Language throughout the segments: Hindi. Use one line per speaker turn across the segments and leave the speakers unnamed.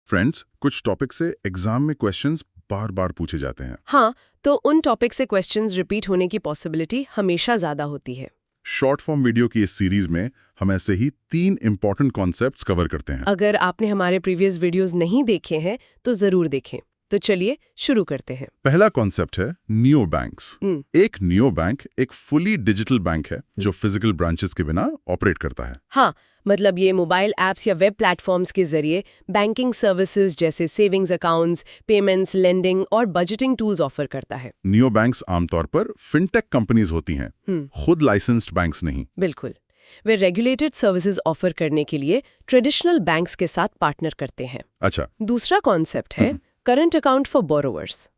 फ्रेंड्स, कुछ टॉपिक से एग्जाम में क्वेश्चंस बार बार पूछे जाते हैं।
हाँ, तो उन टॉपिक से क्वेश्चंस रिपीट होने की पॉसिबिलिटी हमेशा ज्यादा होती है।
शॉर्ट फॉर्म वीडियो की इस सीरीज में हम ऐसे ही 3 इंपॉर्टेंट कॉन्सेप्ट्स कवर करते हैं।
अगर आपने हमारे प्रीवियस वीडियोस नहीं देखे हैं तो जरूर देखें। तो चलिए शुरू करते हैं।
पहला कॉन्सेप्ट है नियो बैंक्स। एक नियो बैंक एक फुली डिजिटल बैंक है जो फिजिकल ब्रांचेस के बिना ऑपरेट करता है।
हाँ, मतलब ये मोबाइल ऐप्स या वेब प्लेटफॉर्म्स के जरिए बैंकिंग सर्विसेज जैसे सेविंग्स अकाउंट्स, पेमेंट्स, लेंडिंग और बजटिंग टूल्स ऑफर करता है।
नियो बैंक्स आमतौर पर फिनटेक कंपनीज होती हैं, खुद लाइसेंस्ड बैंक्स नहीं।
बिल्कुल, वे रेगुलेटेड सर्विसेज ऑफर करने के लिए ट्रेडिशनल बैंक्स के साथ पार्टनर करते हैं।
अच्छा,
दूसरा कॉन्सेप्ट है करंट अकाउंट फॉर बोरोवर्स।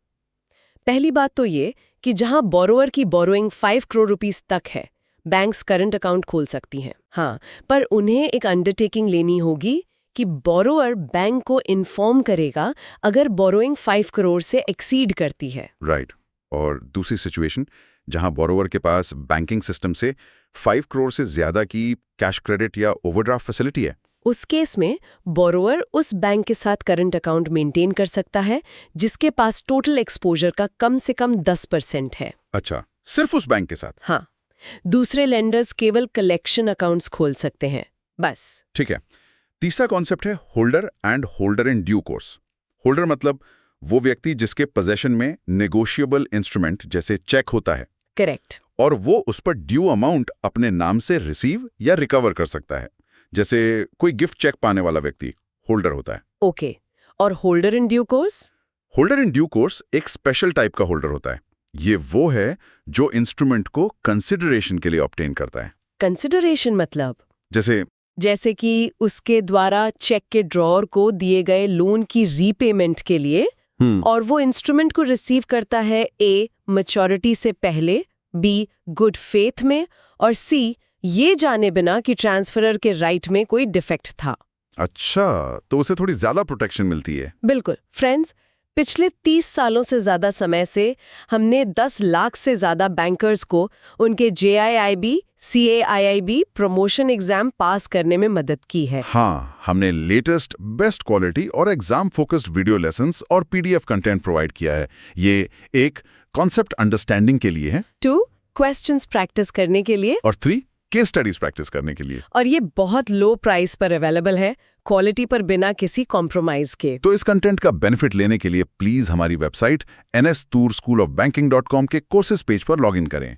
पहली बात तो ये कि जहां बोरोवर की बोरोइंग 5 करोड़ रुपीस तक है, बैंक्स करंट अकाउंट खोल सकती हैं। हाँ, पर उन्हें एक अंडरटेकिंग लेनी होगी कि बोरोवर बैंक को इन्फॉर्म करेगा अगर बोरोइंग 5 करोड़ से एक्सीड करती है।
राइट। और दूसरी सिचुएशन जहां बोरोवर के पास बैंकिंग सिस्टम से 5 करोड़ से ज्यादा की कैश क्रेडिट या ओवरड्राफ्ट फैसिलिटी है,
उस केस में बोरोवर उस बैंक के साथ करंट अकाउंट मेंटेन कर सकता है जिसके पास टोटल एक्सपोजर का कम से कम 10% है।
अच्छा, सिर्फ उस बैंक के साथ?
हाँ, दूसरे लेंडर्स केवल कलेक्शन अकाउंट्स खोल सकते हैं, बस।
ठीक है। तीसरा कॉन्सेप्ट है holder and holder in due course. Holder मतलब वो व्यक्ति जिसके पोजेशन में नेगोशिएबल इंस्ट्रूमेंट जैसे चेक होता है।
करेक्ट।
और वो उस पर ड्यू अमाउंट अपने नाम से रिसीव या रिकवर कर सकता है। जैसे कोई गिफ्ट चेक पाने वाला व्यक्ति होल्डर होता है।
ओके, और holder in due course?
Holder in due course एक स्पेशल टाइप का होल्डर होता है। ये वो है जो इंस्ट्रूमेंट को कंसिडरेशन के लिए ऑब्टेन करता है।
कंसिडरेशन मतलब?
जैसे
कि उसके द्वारा चेक के ड्रॉअर को दिए गए लोन की रीपेमेंट के लिए, और वो इंस्ट्रूमेंट को रिसीव करता है ए मैच्योरिटी से पहले, बी गुड फेथ में, और सी ये जाने बिना कि ट्रांसफरर के राइट में कोई डिफेक्ट था।
अच्छा, तो उसे थोड़ी ज्यादा प्रोटेक्शन मिलती है।
बिल्कुल। फ्रेंड्स, पिछले 30 सालों से ज्यादा समय से हमने 10 लाख से ज्यादा बैंकर्स को उनके JIIB, CAIIB प्रमोशन एग्जाम पास करने में मदद की है।
हाँ, हमने लेटेस्ट बेस्ट क्वालिटी और एग्जाम फोकस्ड वीडियो लेसन्स और PDF कंटेंट प्रोवाइड किया है। ये एक कॉन्सेप्ट अंडरस्टैंडिंग के लिए है,
2 क्वेश्चंस प्रैक्टिस करने के लिए,
और 3 केस स्टडीज प्रैक्टिस करने के लिए।
और ये बहुत लो प्राइस पर अवेलेबल है, क्वालिटी पर बिना किसी कॉम्प्रोमाइज के।
तो इस कंटेंट का बेनिफिट लेने के लिए प्लीज हमारी वेबसाइट nstourSchoolofBanking.com के कोर्सेज पेज पर लॉगिन करें।